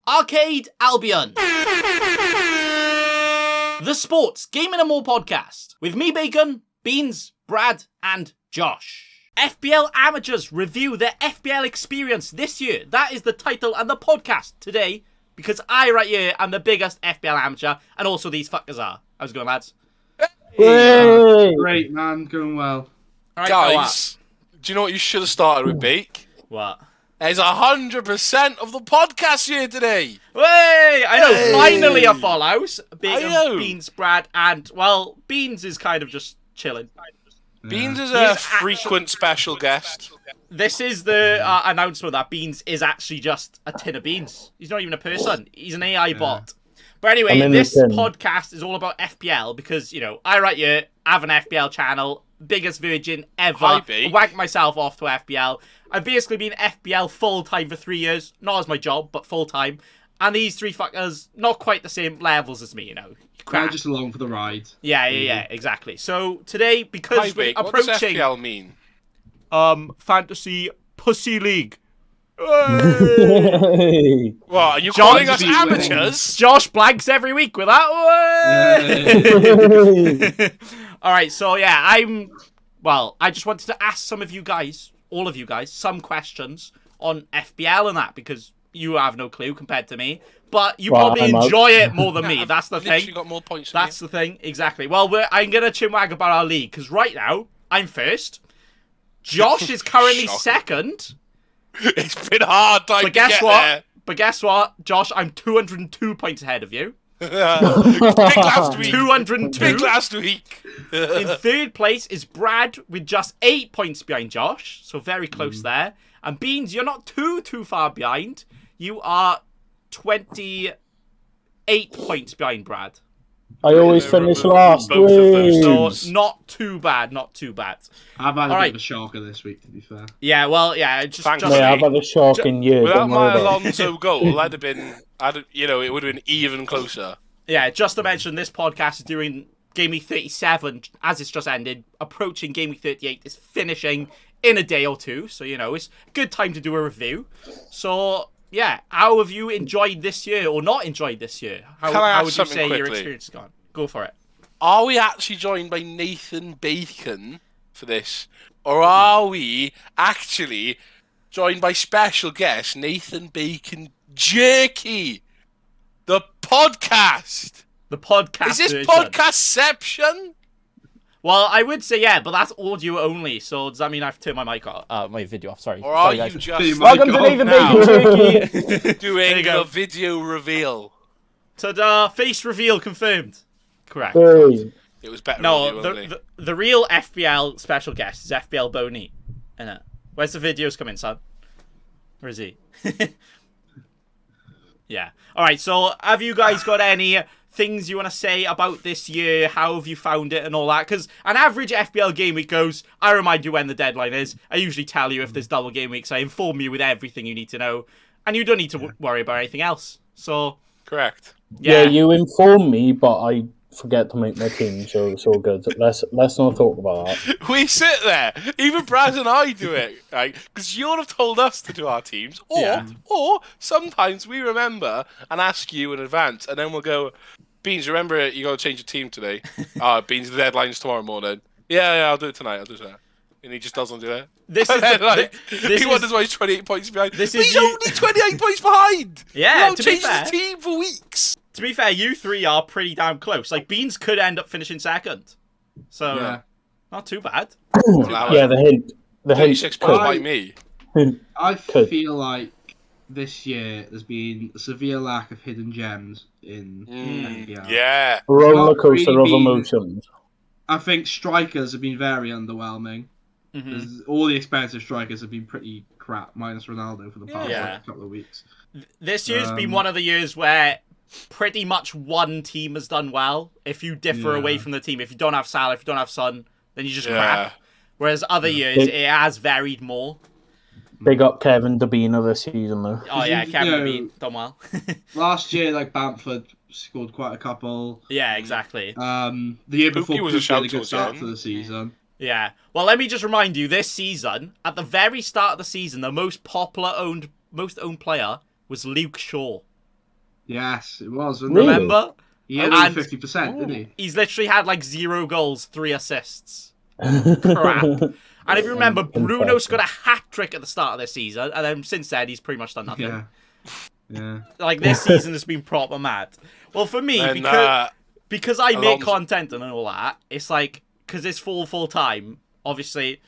Arcade Albion. The Sports Gaming and More podcast with me, Bacon, Beans, Brad, and Josh. FPL amateurs review their FPL experience this year. That is the title and the podcast today, because I right here am the biggest FPL amateur, and also these fuckers are. How's it going, lads? Hey. Great, man. Going well. All right, Guys, do you know what you should have started with, Bake? What? There's 100% of the podcast here today. Hey! I know, Hey. Finally a full house. I Bacon, know. Beans, Brad, and, well, Beans is kind of just chilling. Beans is He's a frequent special guest. This is the announcement that Beans is actually just a tin of beans. He's not even a person. He's an AI bot. But anyway, this podcast is all about FPL because, you know, I right here have an FPL channel, biggest virgin ever. Hi, B. Wagged myself off to FPL. I've basically been FPL full-time for 3 years. Not as my job, but full-time. And these three fuckers, not quite the same levels as me, you know. They're just along for the ride. Yeah, exactly. So today, because Hi, we're Bake. What does approaching FPL mean? Fantasy Pussy League. Hey. What, are you John calling us to be winning. amateurs? Josh blanks every week with that. All right, so yeah, I just wanted to ask some of you guys, all of you guys, some questions on FPL and that because you have no clue compared to me, but you Well, probably I'm out. enjoy it more than me. That's the Literally thing. got more points than That's the thing, exactly. Well, I'm gonna chinwag about our league because right now I'm first. Josh is currently Shocking. second. you. It's been hard time But to guess get what? But guess what, Josh? I'm 202 points ahead of you. there. Big last week. 202. Big last week. In third place is Brad with just 8 points behind Josh, so very close there. And Beans, you're not too far behind. You are 28 points behind Brad. I always finish last. Both of those Whee. So not too bad, not too bad. I've had a All bit right. of a shocker this week, to be fair. Yeah, well, yeah, just Thanks, just mate. Yeah, I've had a shocking year. Without Don't my worry about it. Alonso goal, it would have been even closer. yeah, just to mention, this podcast is doing Game Week 37 as it's just ended, approaching Game Week 38. It's finishing in a day or two, so you know it's a good time to do a review. So yeah, how have you enjoyed this year or not enjoyed this year? How Can I ask would you something say your quickly? experience has gone? Go for it. Are we actually joined by Nathan Bacon for this? Or are we actually joined by special guest Nathan Bacon Jerky? The podcast! The podcast Is this version. podcastception? Well, I would say yeah, but that's audio only. So does that mean I have to turn my mic off? My video off. Sorry. Or are Sorry, you guys. just Welcome to Nathan now Bacon Jerky. doing There you go. the video reveal? Ta-da! Face reveal confirmed. Correct. Hey. It was better No, audio only. the real FPL special guest is FPL Boney. Innit? Where's the videos coming, son? Where is he? Yeah. Alright, so have you guys got any things you want to say about this year? How have you found it and all that? Because an average FPL game week goes, I remind you when the deadline is. I usually tell you if there's double game weeks. I inform you with everything you need to know. And you don't need to worry about anything else. So, Correct. Yeah, yeah. you inform me, but I forget to make my team, so it's all good. Let's not talk about that. We sit there. Even Brad and I do it, right? Because you'll have told us to do our teams, or sometimes we remember and ask you in advance, and then we'll go, Beans, remember you got to change your team today. Beans, the deadline's tomorrow morning. Yeah, I'll do it tonight. And he just doesn't do it. This is And then, this he is- wonders why he's 28 points behind. This But is he's you- only 28 points behind. Yeah, He's to be changed fair. his team for weeks. To be fair, you three are pretty damn close. Like, Beans could end up finishing second. So, Yeah. not too bad. Yeah, the hint. 36 points I- by me. I Could. feel like this year there's been a severe lack of hidden gems in FPL. Yeah. Roller coaster Not of really emotions. I think strikers have been very underwhelming. Mhm. All the expensive strikers have been pretty crap, minus Ronaldo for the past Yeah. couple of weeks. This year's been one of the years where pretty much one team has done well. If you differ Yeah. away from the team, if you don't have Salah, if you don't have Son, then you just Yeah. crap. Whereas other years, Big- it has varied more. Big up Kevin De Bruyne this season, though. Oh yeah, you Kevin know- De Bruyne done well. Last year, like Bamford scored quite a couple. Yeah, exactly. The year before, Pookie was a Pookie shout had a good towards the start end. to the season. Yeah. Well, let me just remind you, this season, at the very start of the season, the most owned player was Luke Shaw. Yes, it was. Wasn't it? Really? Remember? He had And- 50%, didn't he? He's literally had like 0 goals, 3 assists. Crap. And if you remember, Bruno Impressive. scored a hat-trick at the start of this season, and then since then, he's pretty much done nothing. Yeah. Yeah. Like, this season has been proper mad. Well, for me, And, because I make Alonso- content and all that, it's like, because it's full time, obviously,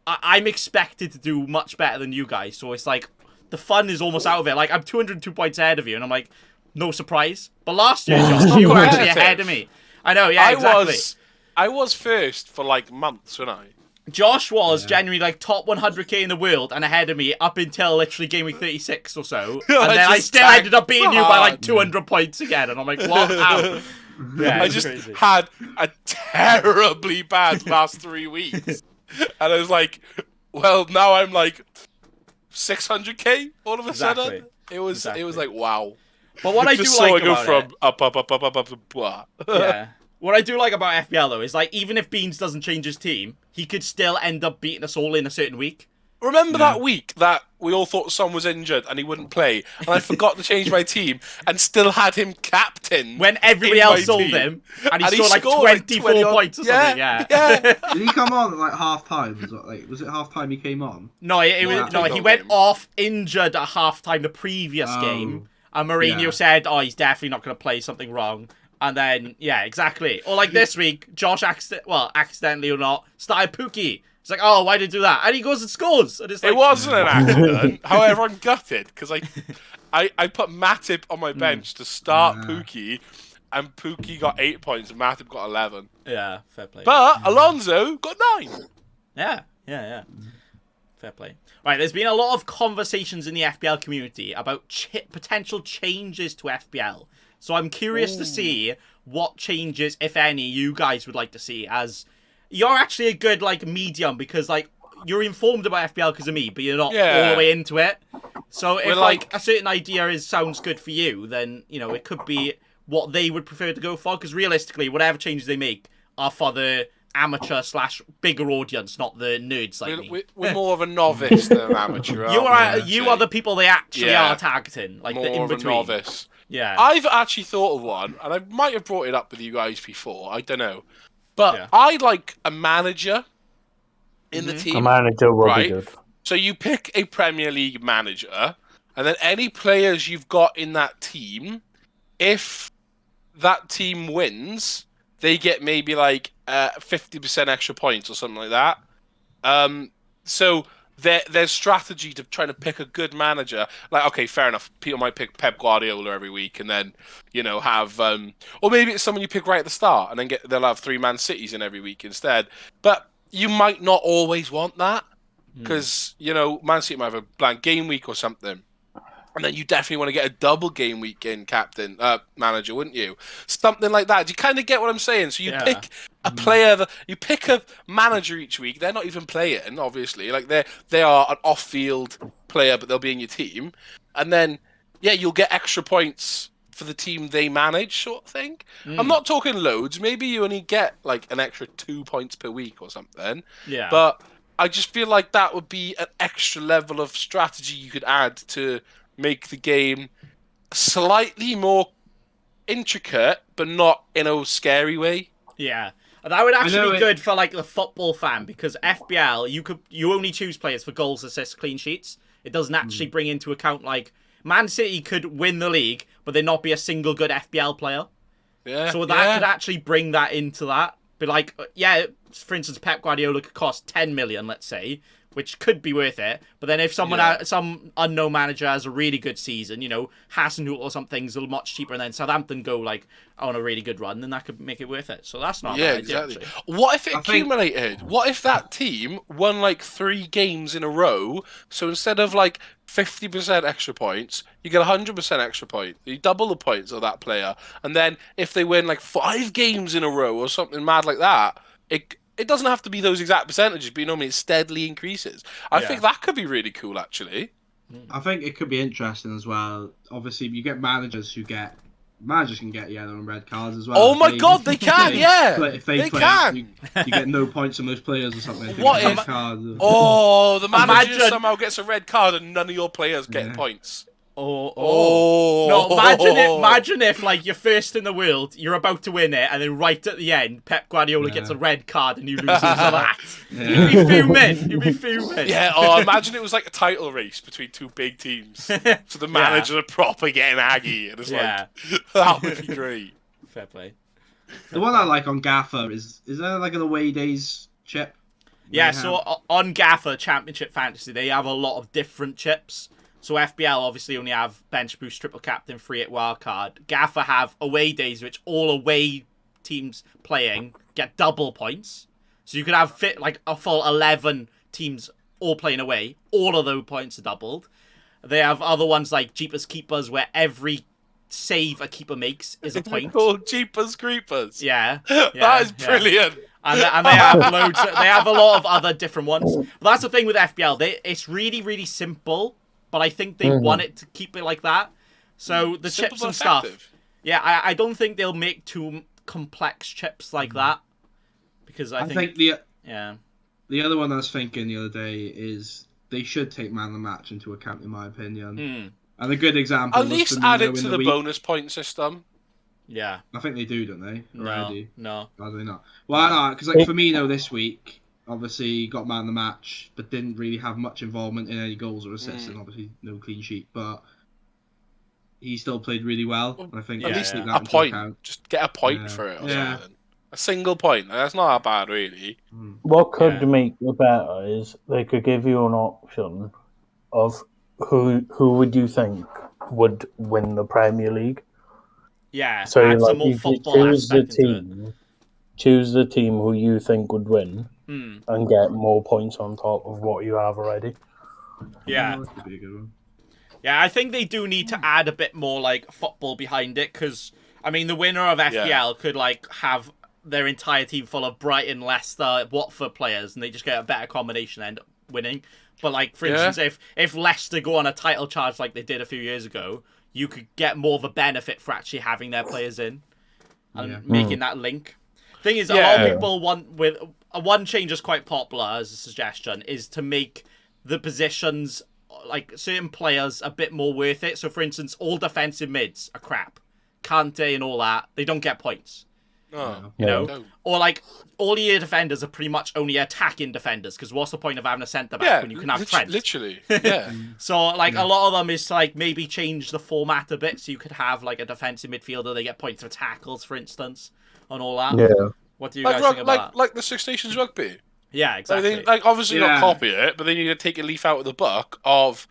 I'm expected to do much better than you guys, so it's like, the fun is almost out of it. Like, I'm 202 points ahead of you, and I'm like, no surprise. But last year, Josh, you were actually ahead of me. I know, yeah, exactly. I was first for like months, wasn't I? Josh was genuinely like top 100k in the world and ahead of me up until literally game week 36 or so. And then I just still ended up beating you by like tanked 200 points again. And I'm like, what? How? Yeah, I it's just crazy. had a terribly bad last 3 weeks. And I was like, well, now I'm like 600k all of a Exactly. sudden. It was like, wow. But what I do Just saw like it go about from it, up, blah. yeah. What I do like about FPL though is like even if Beans doesn't change his team, he could still end up beating us all in a certain week. Remember that week that we all thought Son was injured and he wouldn't play, and I forgot to change my team and still had him captain When everybody in my else sold team. him and he And scored like 24 20 points or something. Yeah. Did he come on at like half time? Was it half time he came on? No, he Game. went off injured at halftime the previous game, and Mourinho said, "Oh, he's definitely not going to play. Something wrong." And then, yeah, exactly. Or like this week, Josh accidentally or not, started Pookie. It's like, oh, why did he do that? And he goes and scores. And it's like, It wasn't an accident. However, I'm gutted because I put Matip on my bench to start Pookie, and Pookie got 8 points and Matip got 11. Yeah, fair play. But Alonso got 9. Yeah. Fair play. Right, there's been a lot of conversations in the FPL community about potential changes to FPL. So I'm curious to see what changes, if any, you guys would like to see, as you're actually a good, like, medium, because, like, you're informed about FPL because of me, but you're not all the way into it. So if, like, a certain idea sounds good for you, then, you know, it could be what they would prefer to go for, because realistically, whatever changes they make are for the amateur/bigger audience, not the nerds like me. We're more of a novice than an amateur. You are the people they actually are targeting, like more the in of a between. novice. Yeah. I've actually thought of one, and I might have brought it up with you guys before. I don't know, but I like a manager in the team. A manager will right? be good. So you pick a Premier League manager, and then any players you've got in that team, if that team wins, they get maybe like 50% extra points or something like that. So their strategy to trying to pick a good manager, like, okay, fair enough, people might pick Pep Guardiola every week and then, you know, have or maybe it's someone you pick right at the start and then they'll have 3 Man Cities in every week instead. But you might not always want that because, you know, Man City might have a blank game week or something. And then you definitely want to get a double game week in captain manager, wouldn't you? Something like that. Do you kind of get what I'm saying? So you pick a player, you pick a manager each week. They're not even playing, obviously. Like they are an off-field player, but they'll be in your team. And then you'll get extra points for the team they manage, sort of thing. I'm not talking loads. Maybe you only get like an extra 2 points per week or something. Yeah. But I just feel like that would be an extra level of strategy you could add to make the game slightly more intricate, but not in a scary way. Yeah. That would actually be good for like the football fan, because FPL, you only choose players for goals, assists, clean sheets. It doesn't actually bring into account like Man City could win the league, but there not be a single good FPL player. Yeah. So that could actually bring that into that. But like, for instance, Pep Guardiola could cost 10 million, let's say, which could be worth it. But then if some unknown manager has a really good season, you know, Hasenhüttl or something's a much cheaper, and then Southampton go like on a really good run, then that could make it worth it. So that's not a bad idea, exactly. actually. What if it accumulated? What if that team won like 3 games in a row? So instead of like 50% extra points, you get 100% extra points. You double the points of that player. And then if they win like 5 games in a row or something mad like that, it doesn't have to be those exact percentages, but you know what I mean? It steadily increases. I think that could be really cool, actually. I think it could be interesting as well. Obviously, you get managers can get yellow and red cards as well. Oh my god, they can, If they play can. you get no points on those players or something. If What they get if- red cards. Oh, the manager Imagine- somehow gets a red card and none of your players get points. No, No, imagine if like you're first in the world, you're about to win it, and then right at the end, Pep Guardiola gets a red card and you lose because of that. Yeah. You'd be fuming. Yeah, or imagine it was like a title race between two big teams. So the manager are proper getting aggy, and it's like, that would be great. Fair play. The one I like on Gaffer is there like an away days chip? Yeah, so on Gaffer Championship Fantasy, they have a lot of different chips. So FPL obviously only have bench boost, triple captain, 3-8 wildcard. Gaffer have away days, which all away teams playing get double points. So you could have like a full 11 teams all playing away. All of those points are doubled. They have other ones like Jeepers Keepers, where every save a keeper makes is a point. Called Jeepers Creepers. Yeah, that is brilliant. And they have loads. They have a lot of other different ones. But that's the thing with FPL. It's really, really simple. But I think they want it to keep it like that. So the Simple chips and but stuff. effective. Yeah, I don't think they'll make too complex chips like that. Because I think the yeah. other one I was thinking the other day is they should take man of the match into account, in my opinion. And a good example. At least add it to the bonus point system. Yeah. I think they do, don't they? Already? No. Are they not? Well, no, because like Firmino this week, obviously got man of the match, but didn't really have much involvement in any goals or assists, and obviously no clean sheet. But he still played really well. And I think At least take a that into point. account. Just get a point for it or something. A single point. That's not that bad, really. What could make it better is they could give you an option of who would you think would win the Premier League. Yeah. So add some more you football choose the aspect into it. team, choose the team who you think would win, and get more points on top of what you have already. Yeah. That could be a good one. Yeah, I think they do need to add a bit more like football behind it, because I mean the winner of FPL could like have their entire team full of Brighton, Leicester, Watford players, and they just get a better combination and end up winning. But like for instance, if Leicester go on a title charge like they did a few years ago, you could get more of a benefit for actually having their players in and making that link. Thing is, a lot of people want with one change is quite popular as a suggestion is to make the positions like certain players a bit more worth it. So for instance, all defensive mids are crap. Kante and all that, they don't get points. Oh, you know, or like all your defenders are pretty much only attacking defenders, because what's the point of having a centre back when you can have Trent? Literally, yeah. So like a lot of them is like maybe change the format a bit, so you could have like a defensive midfielder, they get points for tackles, for instance, and all that. Yeah. What do you guys think about that? Like the Six Nations rugby? Yeah, exactly. Like obviously not copy it, but they need to take a leaf out of the book of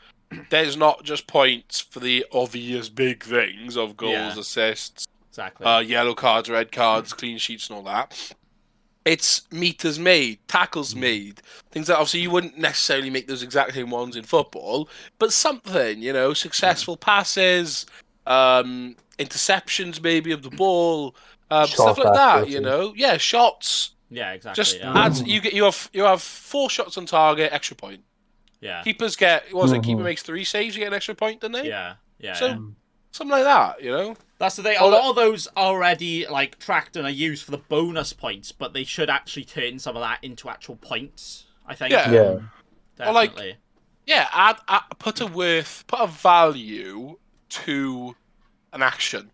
there's not just points for the obvious big things of goals, assists, exactly, yellow cards, red cards, clean sheets, and all that. It's meters made, tackles made, things that obviously you wouldn't necessarily make those exact same ones in football, but something, you know, successful passes, interceptions maybe of the ball, stuff like that, you know. Yeah, shots. Yeah, exactly. Just adds, you have 4 shots on target, extra point. Yeah. Keepers get keeper makes 3 saves, you get an extra point, don't they? Yeah. So something like that, you know. That's the thing. A lot of those are already like tracked and are used for the bonus points, but they should actually turn some of that into actual points, I think. Yeah. Definitely. Or like, put a value to an action.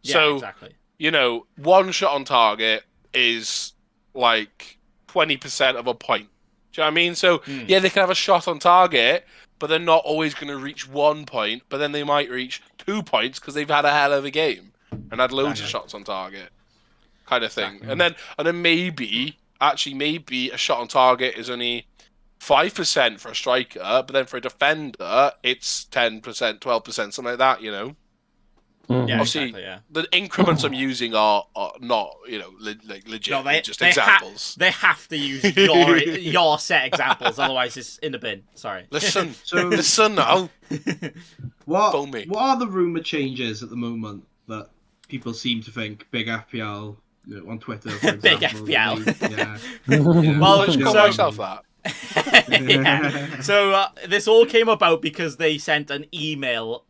Yeah, so, exactly. You know, 1 shot on target is like 20% of a point. Do you know what I mean? So, they can have a shot on target, but they're not always going to reach 1 point, but then they might reach 2 points because they've had a hell of a game and had loads of shots on target, kind of thing. And then maybe a shot on target is only 5% for a striker, but then for a defender, it's 10%, 12%, something like that, you know? Yeah, obviously, exactly, the increments I'm using are not, you know, legit, no, just examples. They have to use your set examples, otherwise it's in the bin. Sorry. Listen now. What are the rumour changes at the moment that people seem to think big FPL on Twitter, for example? Big FPL. Well, I just call myself that. Yeah. So this all came about because they sent an email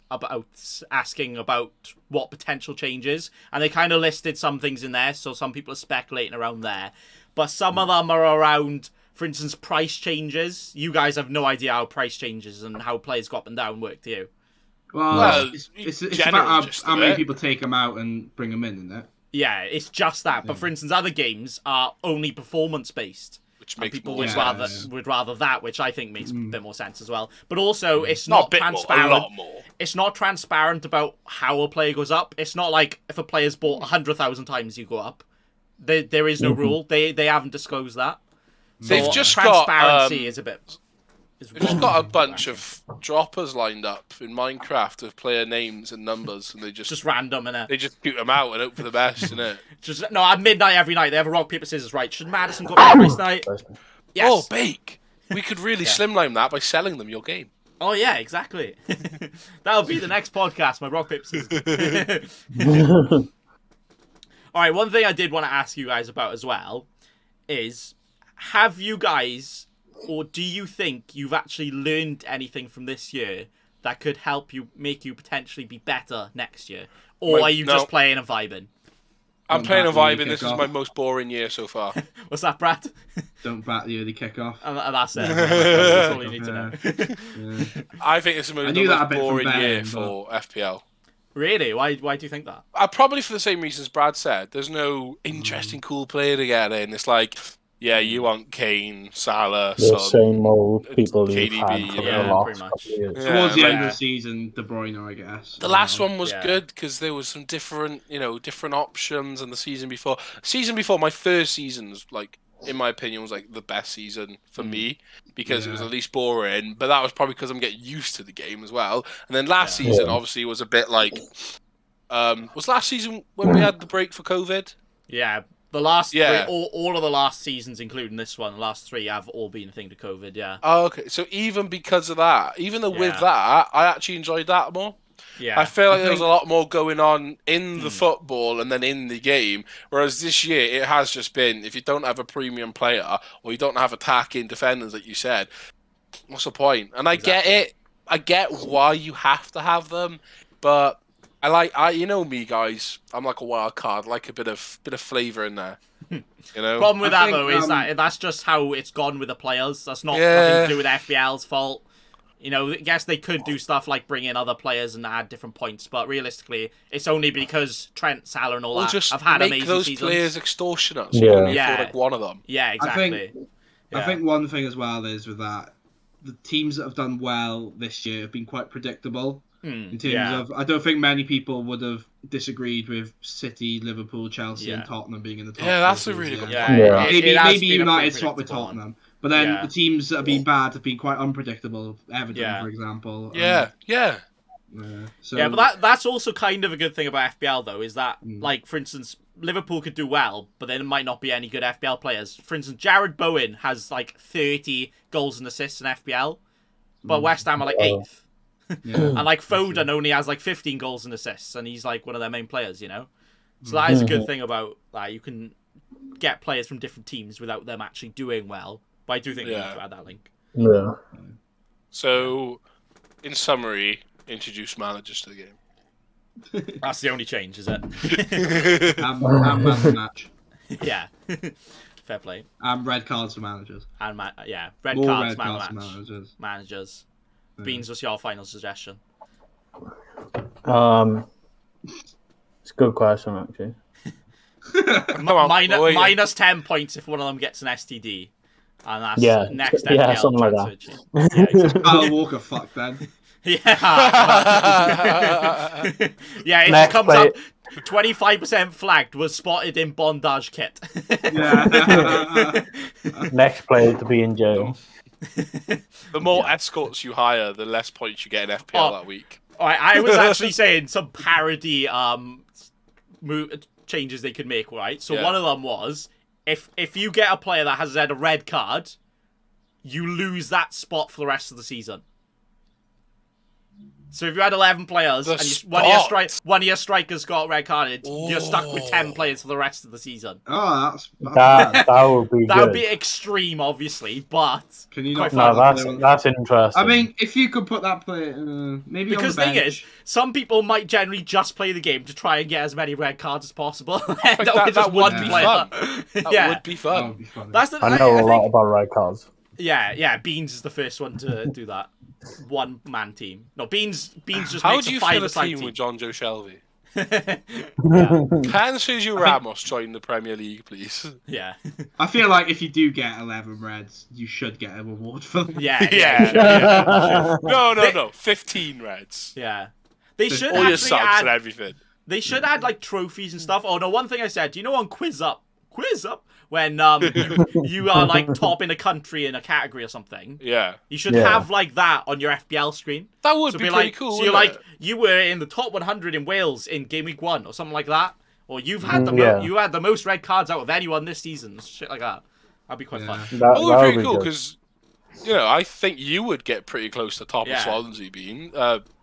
about asking about what potential changes, and they kind of listed some things in there, so some people are speculating around there, but some of them are around, for instance, price changes. You guys have no idea how price changes and how players go up and down work, do you? Well, it's generally about just how do many it. people take them out and bring them in, isn't it? Yeah, it's just that. But for instance, other games are only performance based. Which And makes people more would sense. rather that, which I think makes a bit more sense as well. But also, it's Not not a bit transparent. more, a lot more. It's not transparent about how a player goes up. It's not like if a player's bought 100,000 times, you go up. There is no rule. They haven't disclosed that. So They've just got, transparency is a bit. They've just got a bunch of droppers lined up in Minecraft with player names and numbers, and they just random, innit? they just shoot them out and hope for the best, innit? Just no, at midnight every night they have a rock paper scissors. Right? Should Madison go up this night? Yes. Oh, Bake! We could really slimline that by selling them your game. Oh yeah, exactly. That'll be the next podcast. My rock paper scissors. All right. One thing I did want to ask you guys about as well is, have you guys, or do you think you've actually learned anything from this year that could help you make you potentially be better next year, or are you just playing and vibing? I'm playing a vibe, the and this is kickoff. my most boring year so far. What's that, Brad? Don't bat the early kickoff. And that's it. That's all you need to know. I think this is the most knew that a bit from boring year Ben, for FPL. Really? Why do you think that? Probably for the same reasons Brad said. There's no interesting, cool player to get in. It's like, yeah, you want Kane, Salah, The Son. same old people you've KDB, had for yeah, the last pretty much. couple of years. Yeah, Towards the like- end of the season, De Bruyne, I guess. The last one was Yeah. good because there was some different, different options. And the season before, my first season was like, in my opinion, was like the best season for me because it was Yeah. at least boring. But that was probably because I'm getting used to the game as well. And then last season, Yeah. obviously, was a bit like, was last season when we had the break for COVID? Yeah, the last Yeah. three, all of the last seasons, including this one, the last three have all been a thing to COVID. Yeah, Oh, okay. So even because of that, even though with Yeah. that, I actually enjoyed that more. yeah. I feel like I there was a think- lot more going on in the football and then in the game. Whereas this year, it has just been, if you don't have a premium player or you don't have attacking defenders, like you said, what's the point? And I get it. I get why you have to have them, but you know me, guys. I'm like a wild card. I like a bit of flavour in there. Problem with I that think, though is that that's just how it's gone with the players. That's not Yeah. nothing to do with FBL's fault. I guess they could do stuff like bring in other players and add different points, but realistically, it's only because Trent, Salah, and all Or that just have had make amazing those seasons. players extortionate. So Yeah. you only Yeah. afford like one of them. Yeah, exactly. I think one thing as well is with that, the teams that have done well this year have been quite predictable. In terms of, I don't think many people would have disagreed with City, Liverpool, Chelsea, and Yeah. Tottenham being in the top. Yeah, that's four a really this good year. point. Yeah, Yeah. Maybe it has maybe been a United pretty swap with predictable Tottenham, one. but then Yeah. the teams that have been bad have been quite unpredictable. Everton, Yeah. for example. Yeah. So Yeah, but that's also kind of a good thing about FPL though, is that like for instance, Liverpool could do well, but then it might not be any good FPL players. For instance, Jared Bowen has like 30 goals and assists in FPL, but West Ham are like 8th. yeah. And like Foden only has like 15 goals and assists, and he's like one of their main players, So that is a good thing about that. You can get players from different teams without them actually doing well. But I do think we need to add that link. Yeah. So, in summary, introduce managers to the game. That's the only change, is it? and man of the match. Yeah. Fair play. And red cards for managers. And red More cards, red man of cards the for match. managers. Managers. Beans, what's your final suggestion? It's a good question, actually. Come on, boy. Minus 10 points if one of them gets an STD. And that's Yeah. next Yeah, FPL something like transfer change. Yeah, exactly. Kyle Walker, fuck then. Yeah, yeah. It just Next comes play- up. 25% flagged was spotted in bondage kit. Yeah. Next player to be in jail. The more escorts you hire, the less points you get in FPL that week. All right, I was actually saying some parody changes they could make. Right, so one of them was if you get a player that has had a red card, you lose that spot for the rest of the season. So if you had 11 players and one of your strikers got red carded, you're stuck with 10 players for the rest of the season. Oh, that's That would be That good. would be extreme, obviously, but Can you not? quite No, put that that's player on- interesting. I mean, if you could put that player, maybe because on the the thing bench. is, some people might generally just play the game to try and get as many red cards as possible. that just would one be player. fun. That yeah, would be That fun. would be funny. that's the. I know a think- lot about red cards. Yeah. Beans is the first one to do that. One man team. No, Beans just How makes do you a feel a five-a-side team with John Joe Shelby? yeah. Can Sergio Ramos join the Premier League, please? Yeah. I feel like if you do get 11 reds, you should get a reward for them. Yeah. No. 15 Reds. Yeah. They should All your actually subs and add. everything. They should add like trophies and stuff. Oh no, one thing I said. Do you know on Quiz Up, when you are like top in a country in a category or something? Yeah. You should have like that on your FPL screen. That would be pretty like, cool. So you're like, you were in the top 100 in Wales in game week 1 or something like that. Or you've had you had the most red cards out of anyone this season. Shit like that. That'd be quite fun. That would be pretty cool because, I think you would get pretty close to top of Swansea, Bean.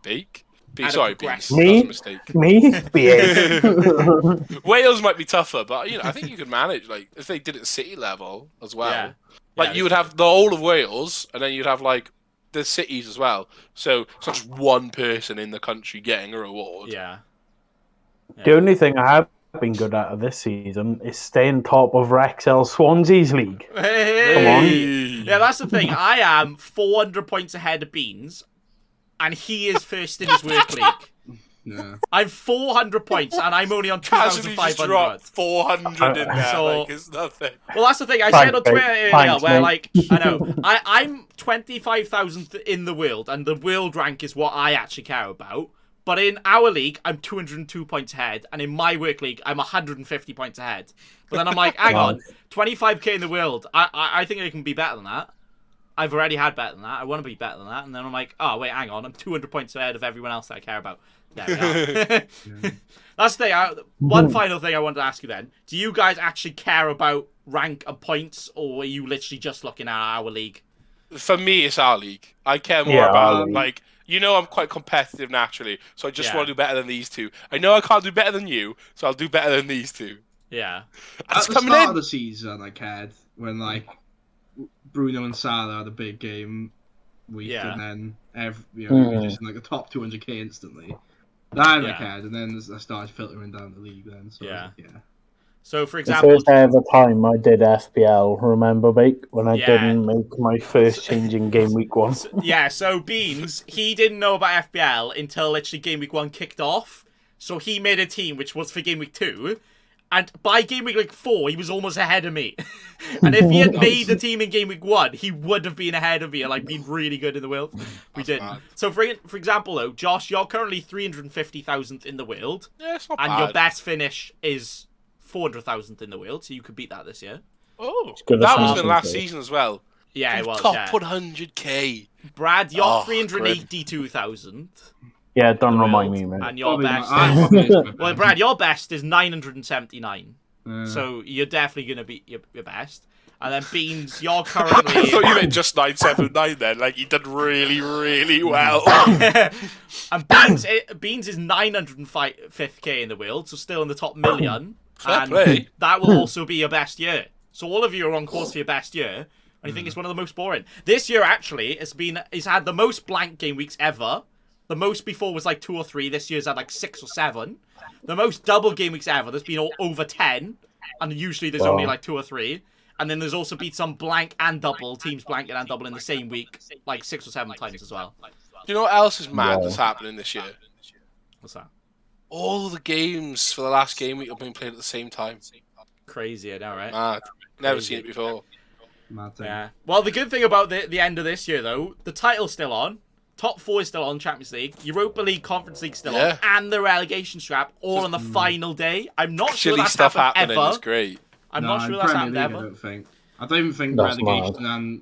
Bake. Sorry, Beans. Me? That's a mistake. Me? Behave. Wales might be tougher, but I think you could manage. Like if they did it at city level as well. Yeah. Like you would have the whole of Wales, and then you'd have like the cities as well. So it's not just one person in the country getting a reward. Yeah. The only thing I have been good at this season is staying top of Rexel Swansea's league. Hey. Come on. Yeah, that's the thing. I am 400 points ahead of Beans, and he is first in his work league. Yeah. I'm 400 points, and I'm only on Casually just 2,500. dropped 400 in there. So- like it's nothing. Well, that's the thing. I Thanks, said on Twitter mate. earlier Thanks, where, mate. like, I know, I'm 25,000th in the world, and the world rank is what I actually care about. But in our league, I'm 202 points ahead, and in my work league, I'm 150 points ahead. But then I'm like, hang on, 25k in the world. I think I can be better than that. I've already had better than that. I want to be better than that. And then I'm like, oh, wait, hang on. I'm 200 points ahead of everyone else that I care about. There we are. That's the thing. One final thing I wanted to ask you then. Do you guys actually care about rank and points, or are you literally just looking at our league? For me, it's our league. I care more Yeah, about, like, I'm quite competitive naturally, so I just want to do better than these two. I know I can't do better than you, so I'll do better than these two. Yeah. At the start of the season, I cared when, like, Bruno and Salah had a big game week, and then we were just in like the top 200k instantly. Then I cared, and then I started filtering down the league. Then, so yeah. So, for The example, first ever time I did FPL, remember, Bake, when I didn't make my first change in game week 1? Yeah, so Beans, he didn't know about FPL until literally game week 1 kicked off. So he made a team which was for game week 2. And by game week 4, he was almost ahead of me. And if he had made the team in game week 1, he would have been ahead of me and like been really good in the world. We didn't. Mad. So for example, though, Josh, you're currently 350,000th in the world. Yeah, it's not and bad. your best finish is 400,000th in the world, so you could beat that this year. Oh, that was in last season as well. Yeah, it was. Top 100k. Brad, you're 382,000. Yeah, don't remind me, man. And your best well, Brad, your best is 979. So you're definitely going to beat your best. And then Beans, you're currently... I thought you meant just 979 then. Like, you did really, really well. And Beans is 905k in the world, so still in the top million. Fair play. That will also be your best year. So all of you are on course for your best year. And I think it's one of the most boring. This year, actually, it's had the most blank game weeks ever. The most before was like 2 or 3. This year's had like 6 or 7. The most double game weeks ever. There's been over 10. And usually there's only like 2 or 3. And then there's also been some blank and double, teams blanking and double in the same week, like 6 or 7 times as well. Do you know what else is mad that's happening this year? What's that? All the games for the last game week are being played at the same time. Crazy, I know, right? Mad. Never seen it before. Mad thing. Yeah. Well, the good thing about the end of this year, though, the title's still on. Top 4 is still on, Champions League. Europa League, Conference League still on. And the relegation strap all on the final day. I'm not sure that's stuff happened happening ever. Is great. I'm not sure that's happened ever. I don't even think relegation and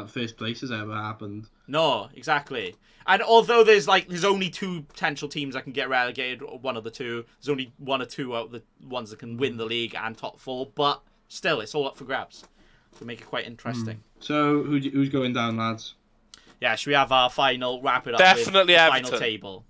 first place has ever happened. No, exactly. And although there's only 2 potential teams that can get relegated, or one of the 2, there's only 1 or 2 out of the ones that can win the league and top 4. But still, it's all up for grabs. To make it quite interesting. So who's going down, lads? Yeah, should we have our final wrap it up? Definitely with the Everton. final table.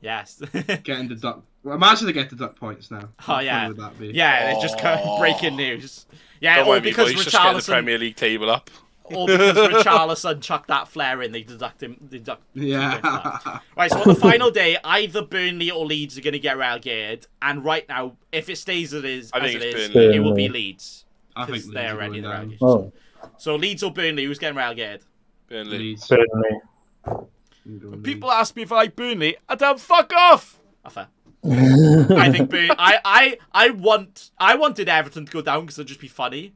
Yes. Getting the duck. Well, imagine they get the duck points now. Oh yeah. How would that be? Yeah, it's just kind of breaking news. Yeah, Don't all worry, because boys, just get the Richarlison. Premier League table up. Or because Richarlison chucked that flare in, they deduct 2 points for Yeah. that. Right, so on the final day, either Burnley or Leeds are going to get relegated. And right now, if it stays as it is, Burnley. it will be Leeds. I think Because they're Leeds are already in the going relegation. Oh, So Leeds or Burnley, who's getting relegated? Burnley. Leeds. Burnley. People ask me if I like Burnley. I tell them, fuck off! Oh, fair. I think Burnley... I wanted Everton to go down because it'd just be funny.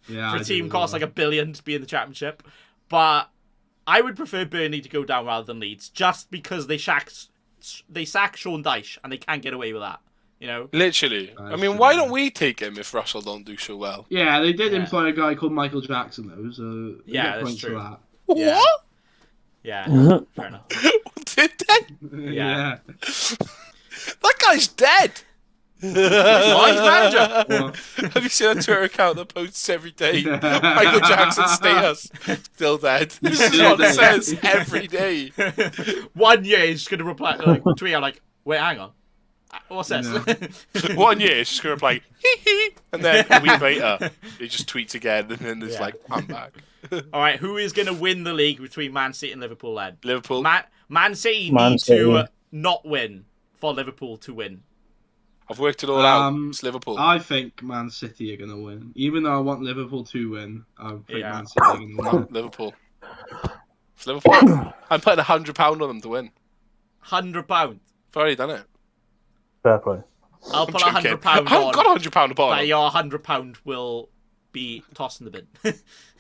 Yeah, For I a team do costs as like $1 billion to be in the championship. But I would prefer Burnley to go down rather than Leeds, just because they sack Sean Dyche and they can't get away with that. You know? Literally. That's I mean, true, why yeah. don't we take him if Russell don't do so well? Yeah, they did Yeah. employ a guy called Michael Jackson, though, so they Yeah, get that's points true. for that. Yeah. What? Yeah, fair enough. Did they? Yeah. That guy's dead. He's manager. Well, Have you seen a Twitter account that posts every day? Michael Jackson status still dead. This is Still what it dead. says every day. 1 year, he's going to reply, tweet out like, wait, hang on. What's this? No. 1 year, it's just gonna reply hee hee, and then a week later, he just tweets again, and then it's Yeah. like, I'm back. All right, who is going to win the league between Man City and Liverpool then? Liverpool. Man City Man need City. to not win for Liverpool to win. I've worked it all out. Um, It's Liverpool. I think Man City are going to win. Even though I want Liverpool to win, I think Yeah. Man City are going to win. Liverpool. It's Liverpool. I'm putting £100 on them to win. £100. I've already done it. Fair play. I'll put I'm joking. £100 I haven't on. got £100 to But buy. your £100 will be tossed in the bin.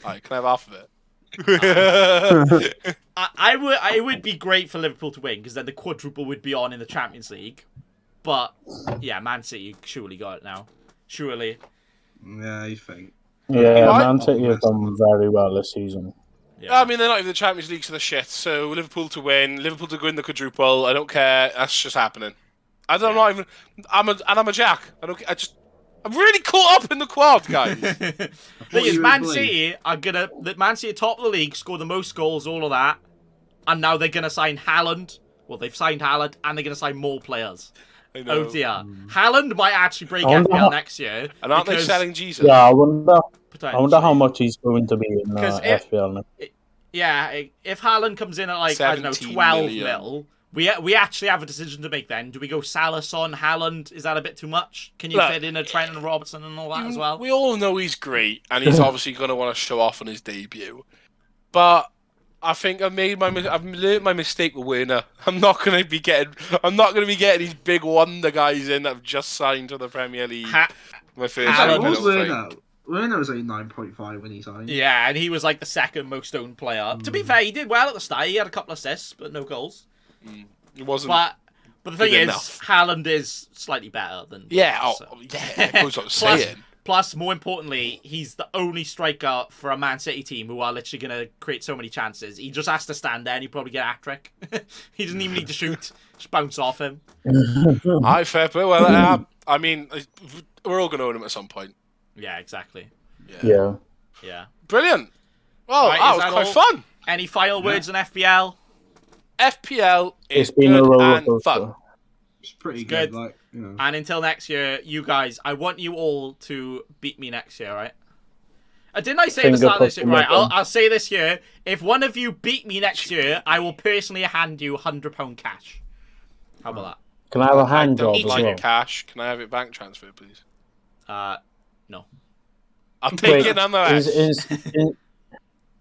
Alright, can I have half of it? I would be great for Liverpool to win because then the quadruple would be on in the Champions League. But yeah, Man City surely got it now. Surely. Yeah, you think. Yeah, Right. Man City have done very well this season. Yeah. I mean, they're not even the Champions League, so they're shit. So Liverpool to win, Liverpool to win the quadruple. I don't care. That's just happening. I'm not even. I'm a jack. I'm really caught up in the quad, guys. Thing you is, were Man playing. City are gonna. Man City are top of the league, score the most goals, all of that, and now they're gonna sign Haaland. Well, they've signed Haaland, and they're gonna sign more players. I know. Oh dear, Haaland might actually break I wonder FPL how- next year. And aren't they because- selling Jesus? Yeah, I wonder potentially. how much he's going to be in 'Cause if- FPL now. Yeah, if Haaland comes in at like I don't know 17 12 million. mil, we actually have a decision to make. Then do we go Salah, Son, Haaland? Is that a bit too much? Can you Look, fit in a Trent and Robertson and all that as well? We all know he's great, and he's obviously going to want to show off on his debut. But I think I've learned my mistake with Werner. I'm not going to be getting these big wonder guys in that have just signed to the Premier League. My first Haaland- time, I What was don't Werner? think. Werner was like 9.5 when he signed. Yeah, and he was like the second most owned player. To be fair, he did well at the start. He had a couple assists, but no goals. It wasn't. But the thing good is, enough. Haaland is slightly better than. Yeah, Werner, so. yeah, that goes without saying. Plus, more importantly, he's the only striker for a Man City team who are literally going to create so many chances. He just has to stand there and he'll probably get a hat-trick. He doesn't even need to shoot. Just bounce off him. Aye, fair play. Well, I mean, we're all going to own him at some point. Yeah, exactly. Yeah. Yeah. Brilliant. Well, Right, that is was that quite all? fun. Any final words on FPL? FPL is It's been a good roller and coaster. fun. It's pretty It's good. good. Like, you know. And until next year, you guys, I want you all to beat me next year, right? Didn't I say at the Finger start of this year? pushing Right, weapon. I'll say this year. If one of you beat me next year, I will personally hand you £100 cash. How about Can I have a I hand job don't as like well? cash. Can I have it bank transfer, please? that? No. I'm taking on the rest.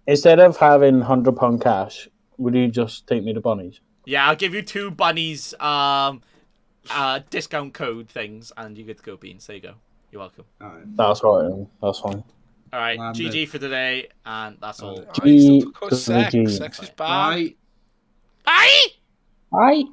Instead of having £100 cash, would you just take me to Bonnie's? Yeah, I'll give you 2 bunnies discount code things, and you get to go, Beans. There you go. You're welcome. Alright. That's right. That's fine. All right, Land GG for today, and that's all. I used to talk about G- sex. G. Sex is bad. Right. Aye! Bye.